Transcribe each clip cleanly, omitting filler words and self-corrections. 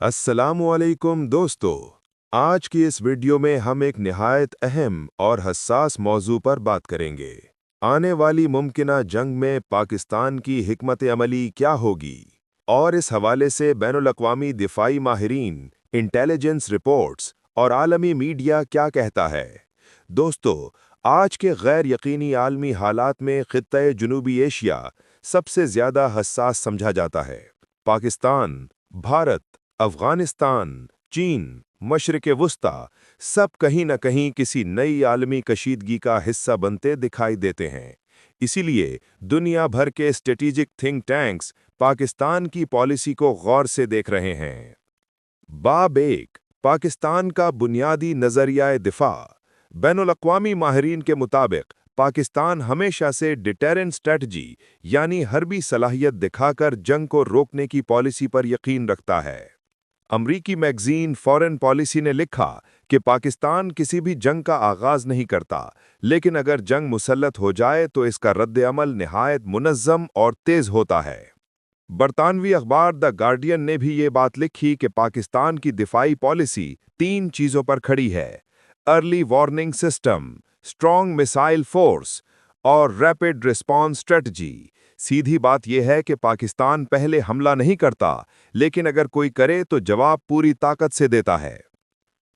अस्सलामुअलैकुम दोस्तों, आज की इस वीडियो में हम एक निहायत अहम और हसास मौजू पर बात करेंगे। आने वाली मुमकिना जंग में पाकिस्तान की हिकमत अमली क्या होगी और इस हवाले से बैनुल-अक़वामी दिफ़ाई माहिरीन, इंटेलिजेंस रिपोर्ट्स और आलमी मीडिया क्या कहता है। दोस्तों, आज के गैर यकीनी आलमी हालात में ख़ित्ते जनूबी एशिया सबसे ज़्यादा हसास समझा जाता है। पाकिस्तान, भारत, अफ़गानिस्तान, चीन, मशरिक़ वुस्ता सब कहीं न कहीं किसी नई आलमी कशीदगी का हिस्सा बनते दिखाई देते हैं। इसीलिए दुनिया भर के स्ट्रेटेजिक थिंक टैंक्स पाकिस्तान की पॉलिसी को गौर से देख रहे हैं। बाब एक, पाकिस्तान का बुनियादी नज़रिया दिफा। बैनुल-अक़वामी माहिरीन के मुताबिक पाकिस्तान हमेशा से डिटेरेंट स्ट्रेटजी यानी हर्बी सलाहियत दिखाकर जंग को रोकने की पॉलिसी पर यकीन रखता है। अमरीकी मैगज़ीन फॉरेन पॉलिसी ने लिखा कि पाकिस्तान किसी भी जंग का आगाज़ नहीं करता, लेकिन अगर जंग मुसल्लत हो जाए तो इसका रद्द-ए-अमल निहायत मुनज़्ज़म और तेज़ होता है। बरतानवी अखबार द गार्डियन ने भी ये बात लिखी कि पाकिस्तान की दिफाई पॉलिसी 3 चीज़ों पर खड़ी है: early warning system, strong missile force और रैपिड रिस्पॉन्स स्ट्रेटजी। सीधी बात यह है कि पाकिस्तान पहले हमला नहीं करता, लेकिन अगर कोई करे तो जवाब पूरी ताकत से देता है।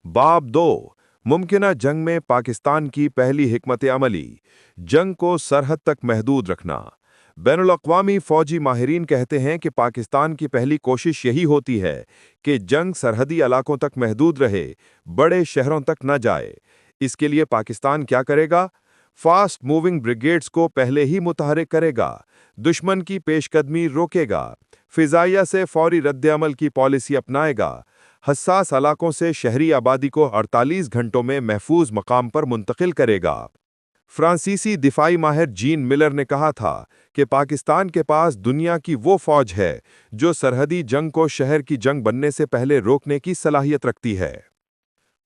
बाब 2, मुमकिना जंग में पाकिस्तान की पहली हिकमत अमली, जंग को सरहद तक महदूद रखना। बैनुल-अक़वामी फ़ौजी माहिरीन कहते हैं कि पाकिस्तान की पहली कोशिश यही होती है कि जंग सरहदी इलाकों तक महदूद रहे, बड़े शहरों तक न जाए। इसके लिए पाकिस्तान क्या करेगा? फास्ट मूविंग ब्रिगेड्स को पहले ही मुतहरिक करेगा, दुश्मन की पेशकदमी रोकेगा, फ़िज़ाइया से फौरी रद्द-ए-अमल की पॉलिसी अपनाएगा, हसास इलाकों से शहरी आबादी को 48 घंटों में महफूज मकाम पर मुंतकिल करेगा। फ्रांसीसी दिफाई माहिर जीन मिलर ने कहा था कि पाकिस्तान के पास दुनिया की वो फौज है जो सरहदी जंग को शहर की जंग बनने से पहले रोकने की सलाहियत रखती है।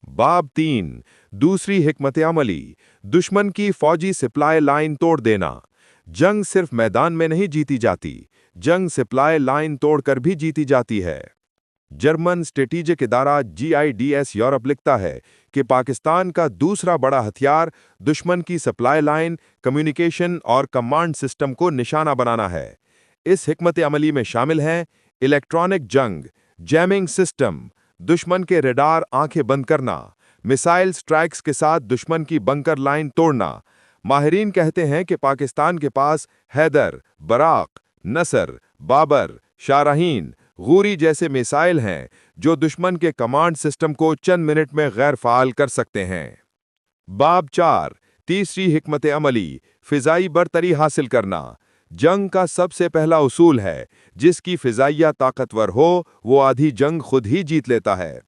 बाब 3, दूसरी हिकमत अमली, दुश्मन की फौजी सप्लाई लाइन तोड़ देना। जंग सिर्फ मैदान में नहीं जीती जाती, जंग सप्लाई लाइन तोड़कर भी जीती जाती है। जर्मन स्ट्रेटेजिक इदारा GIDS यूरोप लिखता है कि पाकिस्तान का दूसरा बड़ा हथियार दुश्मन की सप्लाई लाइन, कम्युनिकेशन और कमांड सिस्टम को निशाना बनाना है। इस हिकमत अमली में शामिल हैं इलेक्ट्रॉनिक जंग, जैमिंग सिस्टम, दुश्मन के रडार आंखें बंद करना, मिसाइल स्ट्राइक्स के साथ दुश्मन की बंकर लाइन तोड़ना। माहिरीन कहते हैं कि पाकिस्तान के पास हैदर, बराक, नसर, बाबर, शारहीन, गूरी जैसे मिसाइल हैं जो दुश्मन के कमांड सिस्टम को चंद मिनट में गैर फाल कर सकते हैं। बाब 4, तीसरी हिकमत अमली, फ़िज़ाई बरतरी हासिल करना। जंग का सबसे पहला उसूल है, जिसकी फ़िज़ाइया ताकतवर हो वो आधी जंग खुद ही जीत लेता है।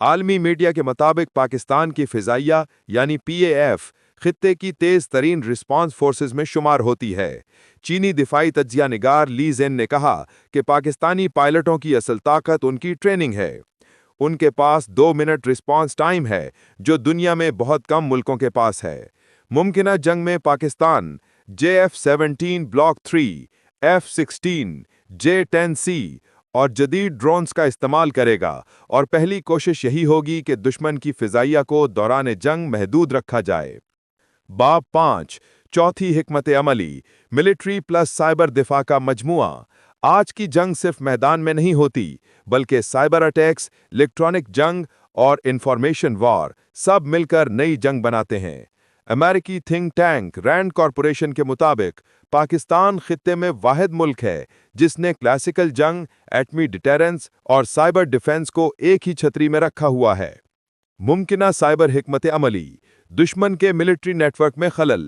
आलमी मीडिया के मुताबिक पाकिस्तान की फ़िज़ाइया यानी PAF खित्ते की तेज़ तरीन रिस्पॉन्स फोर्सेस में शुमार होती है। चीनी दिफाई तज्जिया निगार ली ज़ेन ने कहा कि पाकिस्तानी पायलटों की असल ताकत उनकी ट्रेनिंग है। उनके पास 2 मिनट रिस्पॉन्स टाइम है, जो दुनिया में बहुत कम मुल्कों के पास है। मुमकिना जंग में Pakistan JF-17 block 3, F-16, J-10C और जदीद ड्रोन्स का इस्तेमाल करेगा और पहली कोशिश यही होगी कि दुश्मन की फ़िज़ाइया को दौरान जंग महदूद रखा जाए। बाब 5, चौथी हिकमत अमली, मिलिट्री प्लस साइबर दिफा का मजमुआ। आज की जंग सिर्फ मैदान में नहीं होती, बल्कि साइबर अटैक्स, इलेक्ट्रॉनिक जंग और इंफॉर्मेशन वॉर सब मिलकर नई जंग बनाते हैं। अमेरिकी थिंक टैंक रैंड कॉरपोरेशन के मुताबिक पाकिस्तान खित्ते में वाहिद मुल्क है जिसने क्लासिकल जंग, एटमी डिटेरेंस और साइबर डिफेंस को एक ही छतरी में रखा हुआ है। मुमकिना साइबर हिकमत अमली, दुश्मन के मिलिट्री नेटवर्क में खलल,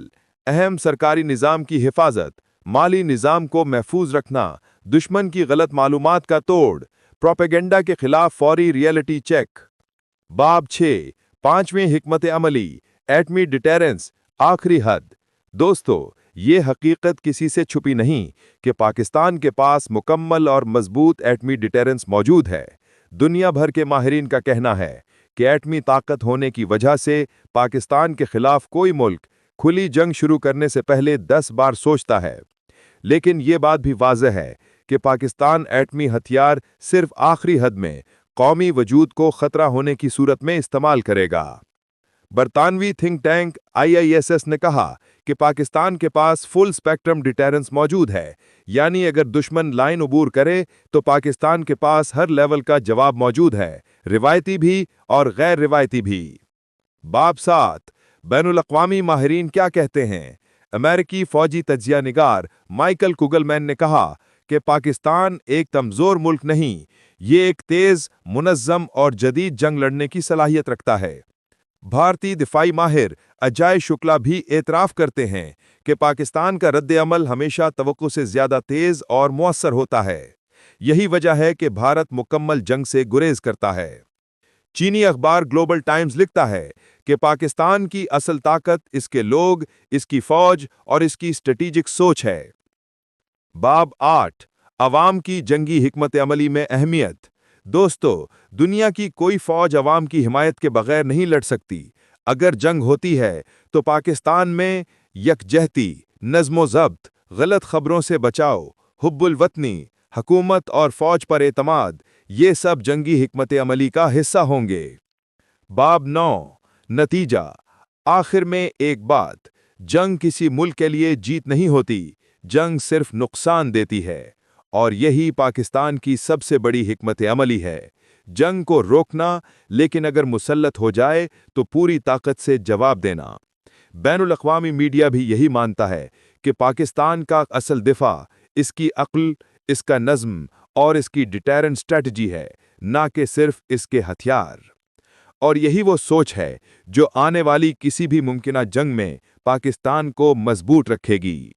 अहम सरकारी निज़ाम की हिफाजत, माली निज़ाम को महफूज रखना, दुश्मन की गलत मालूमात का तोड़, प्रोपेगेंडा के खिलाफ फौरी रियलिटी चेक। बाब 6, पांचवीं हिकमत अमली, एटमी डिटेरेंस, आखिरी हद। दोस्तों, ये हकीकत किसी से छुपी नहीं कि पाकिस्तान के पास मुकम्मल और मजबूत एटमी डिटेरेंस मौजूद है। दुनिया भर के माहिरीन का कहना है कि एटमी ताकत होने की वजह से पाकिस्तान के खिलाफ कोई मुल्क खुली जंग शुरू करने से पहले 10 बार सोचता है। लेकिन ये बात भी वाज़ेह है कि पाकिस्तान एटमी हथियार सिर्फ आखिरी हद में قومی وجود کو خطرہ ہونے کی صورت میں استعمال کرے گا۔ برطانوی تھنک ٹینک IISS نے کہا کہ پاکستان کے پاس فل سپیکٹرم ڈیٹرنس موجود ہے، یعنی اگر دشمن لائن عبور کرے تو پاکستان کے پاس ہر لیول کا جواب موجود ہے، روایتی بھی اور غیر روایتی بھی۔ باب 7 بین الاقوامی ماہرین کیا کہتے ہیں؟ امریکی فوجی تجزیہ نگار مائیکل کوگلمین نے کہا کہ پاکستان ایک کمزور ملک نہیں، یہ ایک تیز، منظم اور جدید جنگ لڑنے کی صلاحیت رکھتا ہے۔ بھارتی دفاعی ماہر اجائے شکلا بھی اعتراف کرتے ہیں کہ پاکستان کا رد عمل ہمیشہ توقع سے زیادہ تیز اور مؤثر ہوتا ہے۔ یہی وجہ ہے کہ بھارت مکمل جنگ سے گریز کرتا ہے۔ چینی اخبار گلوبل ٹائمز لکھتا ہے کہ پاکستان کی اصل طاقت اس کے لوگ، اس کی فوج اور اس کی اسٹریٹجک سوچ ہے۔ باب 8 عوام کی جنگی حکمت عملی میں اہمیت۔ دوستو، دنیا کی کوئی فوج عوام کی حمایت کے بغیر نہیں لڑ سکتی۔ اگر جنگ ہوتی ہے تو پاکستان میں یکجہتی، نظم و ضبط، غلط خبروں سے بچاؤ، حب الوطنی، حکومت اور فوج پر اعتماد، یہ سب جنگی حکمت عملی کا حصہ ہوں گے۔ باب 9 نتیجہ۔ آخر میں ایک بات، جنگ کسی ملک کے لیے جیت نہیں ہوتی، جنگ صرف نقصان دیتی ہے، اور یہی پاکستان کی سب سے بڑی حکمت عملی ہے۔ جنگ کو روکنا، لیکن اگر مسلط ہو جائے تو پوری طاقت سے جواب دینا۔ بین الاقوامی میڈیا بھی یہی مانتا ہے کہ پاکستان کا اصل دفاع اس کی عقل، اس کا نظم اور اس کی ڈیٹرنٹ اسٹریٹجی ہے، نہ کہ صرف اس کے ہتھیار۔ اور یہی وہ سوچ ہے جو آنے والی کسی بھی ممکنہ جنگ میں پاکستان کو مضبوط رکھے گی۔